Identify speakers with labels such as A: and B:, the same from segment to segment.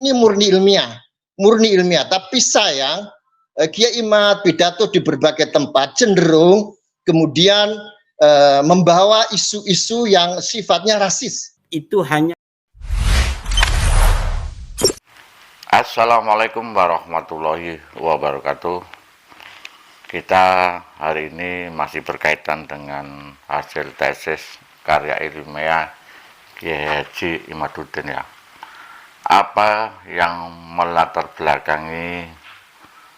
A: ini murni ilmiah. Tapi sayang, Kiai Imad pidato di berbagai tempat cenderung kemudian membawa isu-isu yang sifatnya rasis.
B: Itu hanya.
C: Assalamualaikum warahmatullahi wabarakatuh. Kita hari ini masih berkaitan dengan hasil tesis karya ilmiah Kiai Haji Imaduddin ya. Apa yang melatar belakangi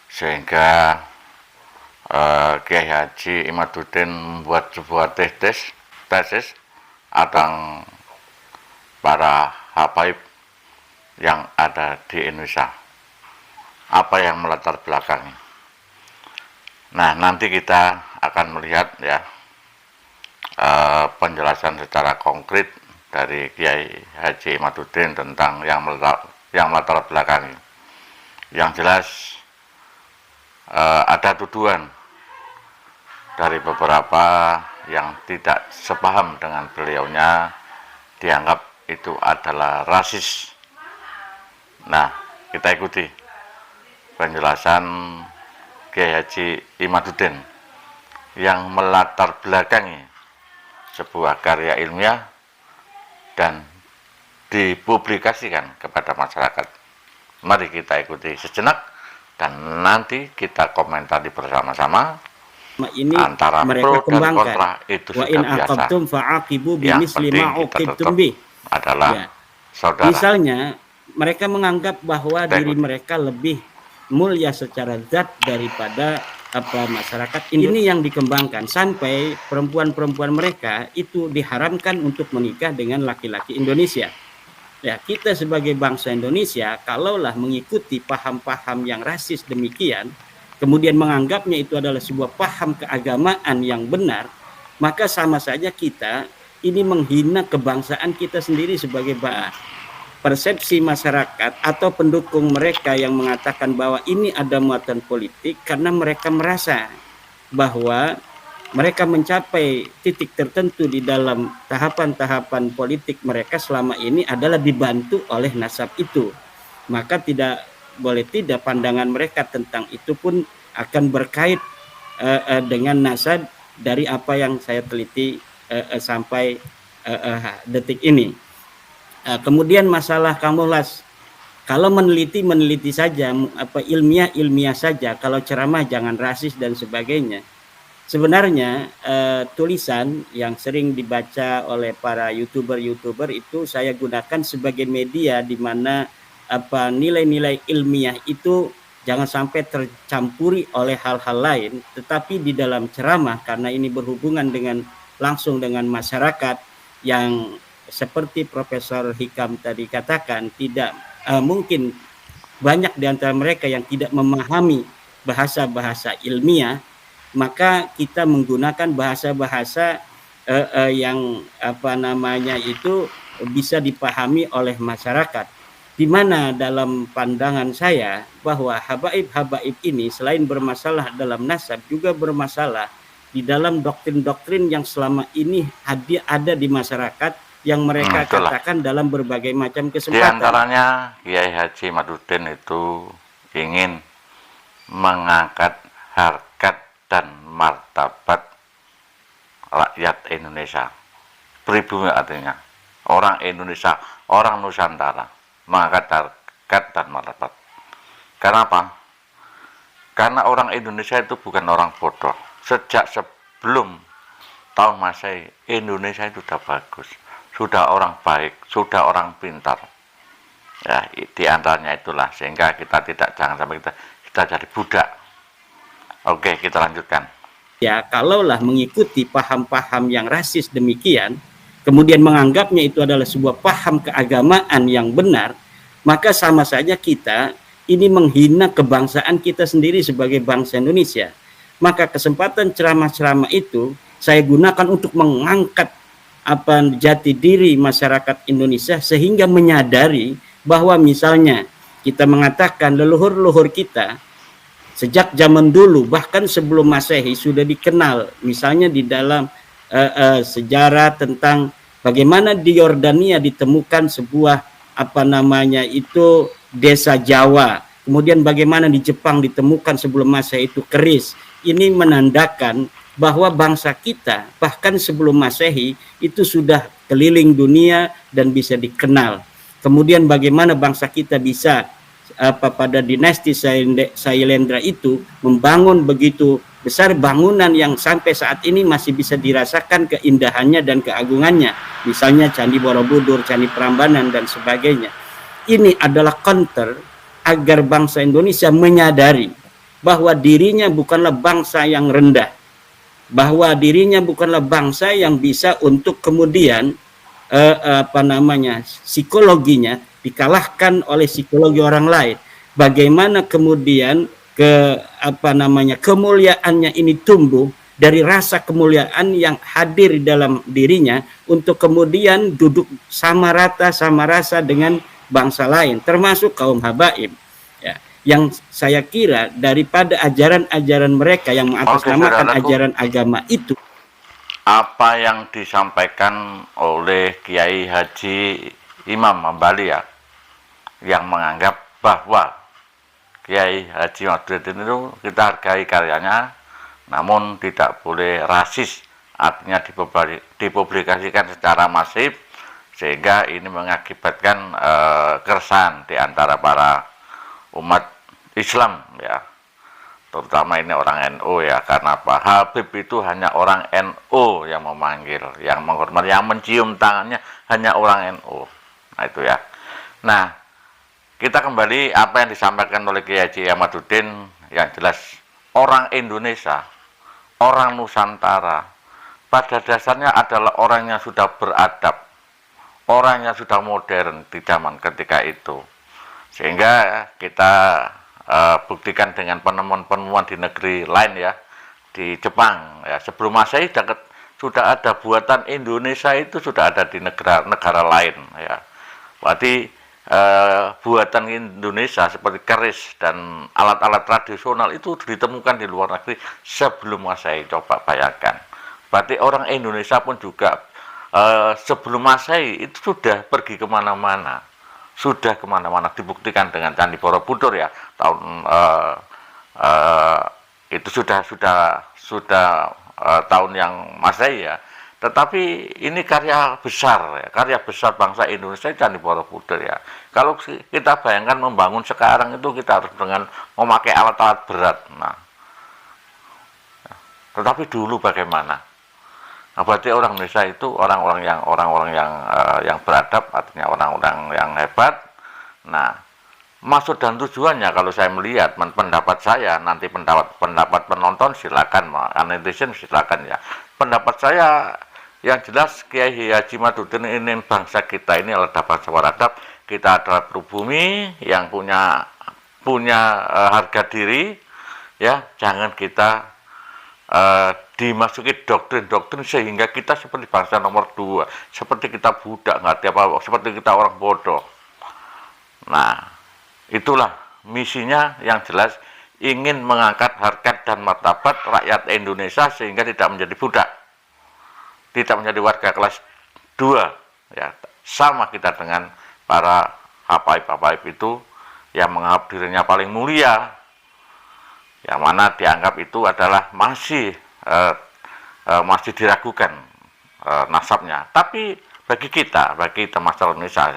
C: sehingga Kiai Haji Imaduddin membuat sebuah tesis tentang para habaib yang ada di Indonesia. Apa yang melatar belakangi? Nah, nanti kita akan melihat ya penjelasan secara konkret dari Kiai Haji Imaduddin tentang yang melatar belakangi. Yang jelas ada tuduhan dari beberapa yang tidak sepaham dengan beliaunya, dianggap itu adalah rasis. Nah, kita ikuti penjelasan Kiai Haji Imaduddin yang melatar belakangi sebuah karya ilmiah dan dipublikasikan kepada masyarakat. Mari kita ikuti sejenak dan nanti kita komentari bersama-sama.
B: Ini
C: antara
B: mereka
C: pro dan kontra itu
B: wa
C: sudah
B: in
C: biasa.
B: Yang penting kita
C: adalah
B: ya.
C: Saudara.
B: Misalnya mereka menganggap bahwa diri mereka lebih mulia secara zat daripada masyarakat. Ini yang dikembangkan sampai perempuan-perempuan mereka itu diharamkan untuk menikah dengan laki-laki Indonesia. Ya, kita sebagai bangsa Indonesia kalaulah mengikuti paham-paham yang rasis demikian, kemudian menganggapnya itu adalah sebuah paham keagamaan yang benar, maka sama saja kita ini menghina kebangsaan kita sendiri sebagai persepsi masyarakat atau pendukung mereka yang mengatakan bahwa ini ada muatan politik karena mereka merasa bahwa mereka mencapai titik tertentu di dalam tahapan-tahapan politik mereka selama ini adalah dibantu oleh nasab itu. Maka tidak boleh tidak pandangan mereka tentang itu pun akan berkait dengan nasab dari apa yang saya teliti sampai detik ini. Kemudian masalah kamulas, kalau meneliti saja, ilmiah saja, kalau ceramah jangan rasis dan sebagainya. Sebenarnya tulisan yang sering dibaca oleh para youtuber itu saya gunakan sebagai media di mana nilai-nilai ilmiah itu jangan sampai tercampuri oleh hal-hal lain, tetapi di dalam ceramah karena ini berhubungan langsung dengan masyarakat yang seperti Profesor Hikam tadi katakan, tidak mungkin banyak di antara mereka yang tidak memahami bahasa-bahasa ilmiah, maka kita menggunakan bahasa-bahasa yang itu bisa dipahami oleh masyarakat. Di mana dalam pandangan saya bahwa habaib ini selain bermasalah dalam nasab juga bermasalah di dalam doktrin-doktrin yang selama ini ada di masyarakat yang mereka katakan dalam berbagai macam kesempatan.
C: Di antaranya Kiai Haji Imaduddin itu ingin mengangkat harkat dan martabat rakyat Indonesia. Pribumi artinya orang Indonesia, orang Nusantara mengangkat harkat dan martabat. Kenapa? Karena orang Indonesia itu bukan orang bodoh. Sejak sebelum tahun Masehi Indonesia itu sudah bagus. Sudah orang baik, sudah orang pintar. Ya, di antaranya itulah sehingga kita jangan sampai kita jadi budak. Oke, kita lanjutkan.
B: Ya, kalaulah mengikuti paham-paham yang rasis demikian, kemudian menganggapnya itu adalah sebuah paham keagamaan yang benar, maka sama saja kita ini menghina kebangsaan kita sendiri sebagai bangsa Indonesia. Maka kesempatan ceramah-ceramah itu saya gunakan untuk mengangkat jati diri masyarakat Indonesia sehingga menyadari bahwa misalnya kita mengatakan leluhur-leluhur kita sejak zaman dulu bahkan sebelum Masehi sudah dikenal misalnya di dalam sejarah tentang bagaimana di Yordania ditemukan sebuah desa Jawa, kemudian bagaimana di Jepang ditemukan sebelum Masehi itu keris. Ini menandakan bahwa bangsa kita bahkan sebelum Masehi itu sudah keliling dunia dan bisa dikenal. Kemudian bagaimana bangsa kita bisa pada dinasti Sailendra itu membangun begitu besar bangunan yang sampai saat ini masih bisa dirasakan keindahannya dan keagungannya. Misalnya Candi Borobudur, Candi Prambanan dan sebagainya. Ini adalah counter agar bangsa Indonesia menyadari bahwa dirinya bukanlah bangsa yang rendah, bahwa dirinya bukanlah bangsa yang bisa untuk kemudian psikologinya dikalahkan oleh psikologi orang lain. Bagaimana kemudian kemuliaannya ini tumbuh dari rasa kemuliaan yang hadir dalam dirinya untuk kemudian duduk sama rata sama rasa dengan bangsa lain, termasuk kaum habaib. Ya, yang saya kira daripada ajaran-ajaran mereka yang mengatasnamakan ajaran agama itu,
C: apa yang disampaikan oleh Kiai Haji Imam Hambali ya, yang menganggap bahwa Kiai Haji Madudin itu kita hargai karyanya, namun tidak boleh rasis, artinya dipublikasikan secara masif, sehingga ini mengakibatkan keresahan di antara para umat Islam ya, terutama ini orang NU ya, karena Pak Habib itu hanya orang NU yang memanggil, yang menghormati, yang mencium tangannya hanya orang NU. Nah itu ya. Nah, kita kembali apa yang disampaikan oleh Kiai Haji Ahmaduddin, yang jelas orang Indonesia, orang Nusantara pada dasarnya adalah orang yang sudah beradab, orang yang sudah modern di zaman ketika itu. Sehingga kita buktikan dengan penemuan-penemuan di negeri lain ya, di Jepang ya, sebelum Masehi sudah ada buatan Indonesia, itu sudah ada di negara lain ya. Berarti buatan Indonesia seperti keris dan alat-alat tradisional itu ditemukan di luar negeri sebelum Masehi. Coba bayangkan, berarti orang Indonesia pun juga sebelum Masehi itu sudah pergi kemana-mana, sudah kemana-mana, dibuktikan dengan Candi Borobudur ya, tahun itu sudah tahun yang Masehi ya. Tetapi ini karya besar ya, karya besar bangsa Indonesia, Candi Borobudur ya. Kalau kita bayangkan membangun sekarang itu kita harus dengan memakai alat-alat berat. Nah, tetapi dulu bagaimana? Nah, berarti orang Indonesia itu orang-orang yang beradab, artinya orang-orang yang hebat. Nah, maksud dan tujuannya kalau saya melihat pendapat saya, nanti pendapat penonton silakan, netizen silakan ya. Pendapat saya yang jelas Kiai Haji Madudin ini bangsa kita ini adalah bangsa beradab, kita adalah pribumi yang punya harga diri ya, jangan kita dimasuki doktrin-doktrin sehingga kita seperti bangsa nomor 2, seperti kita budak, ngerti apa-apa, seperti kita orang bodoh. Nah, itulah misinya yang jelas, ingin mengangkat harkat dan martabat rakyat Indonesia sehingga tidak menjadi budak, tidak menjadi warga kelas 2 ya. Sama kita dengan para habaib-habaib itu yang menganggap dirinya paling mulia, yang mana dianggap itu adalah masih diragukan nasabnya. Tapi bagi kita masyarakat Indonesia,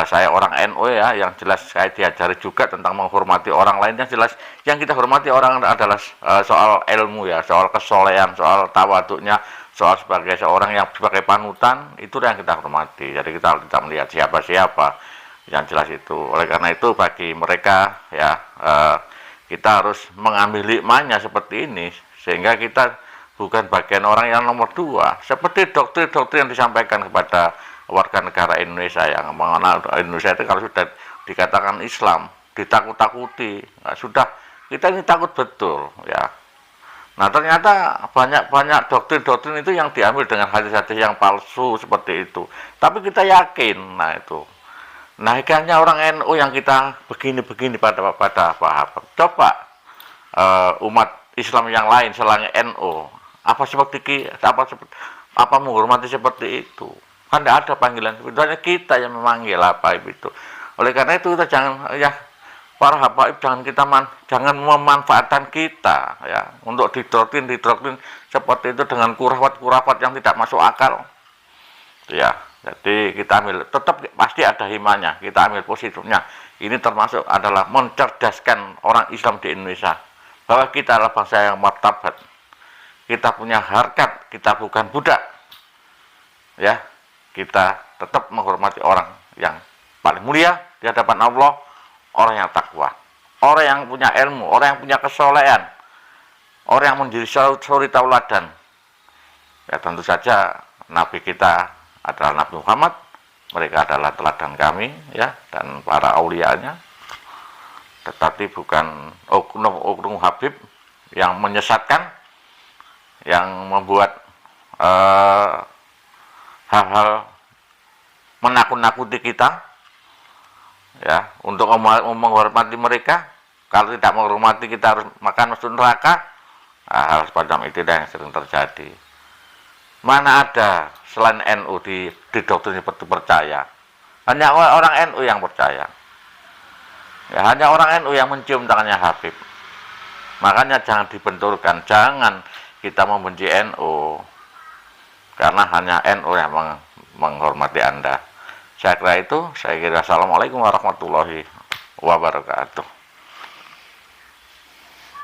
C: saya orang NU ya, yang jelas saya diajari juga tentang menghormati orang lain. Yang jelas yang kita hormati orang adalah soal ilmu ya, soal kesolehan, soal tawaduknya, soal sebagai seorang yang sebagai panutan, itu yang kita hormati. Jadi kita tidak melihat siapa-siapa, yang jelas itu. Oleh karena itu bagi mereka ya, kita harus mengambil hikmahnya seperti ini, sehingga kita bukan bagian orang yang nomor 2, seperti doktrin-doktrin yang disampaikan kepada warga negara Indonesia yang mengenal Indonesia itu. Kalau sudah dikatakan Islam, ditakut-takuti, nah, sudah kita ini takut betul ya. Nah, ternyata banyak doktrin-doktrin itu yang diambil dengan hadis-hadis yang palsu seperti itu, tapi kita yakin. Nah itu, nah ikannya orang NU yang kita begini-begini pada apa? Coba umat Islam yang lain selain NU, apa menghormati seperti itu? Kan tidak ada panggilan. Sebetulnya kita yang memanggil apa itu. Oleh karena itu kita jangan ya para habaib jangan memanfaatkan kita ya untuk didoktrin seperti itu dengan kurafat yang tidak masuk akal. Ya, jadi kita ambil tetap pasti ada himanya, kita ambil positifnya. Ini termasuk adalah mencerdaskan orang Islam di Indonesia bahwa kita adalah bangsa yang martabat. Kita punya harkat, kita bukan budak. Ya, kita tetap menghormati orang yang paling mulia di hadapan Allah, orang yang takwa, orang yang punya ilmu, orang yang punya kesolehan, orang yang menjadi suri tauladan. Ya tentu saja Nabi kita adalah Nabi Muhammad, mereka adalah teladan kami ya dan para aulianya. Tetapi bukan oknum Habib yang menyesatkan, yang membuat hal-hal menakut-nakuti kita ya untuk menghormati mereka. Kalau tidak menghormati kita harus makan masuk neraka. Hal semacam itu yang sering terjadi. Mana ada selain NU di doktrin seperti percaya? Hanya orang NU yang percaya. Ya, hanya orang NU yang mencium tangannya Habib. Makanya jangan dibenturkan, jangan kita membenci NU karena hanya NU yang menghormati Anda. Saya kira itu. Saya kira assalamualaikum warahmatullahi wabarakatuh.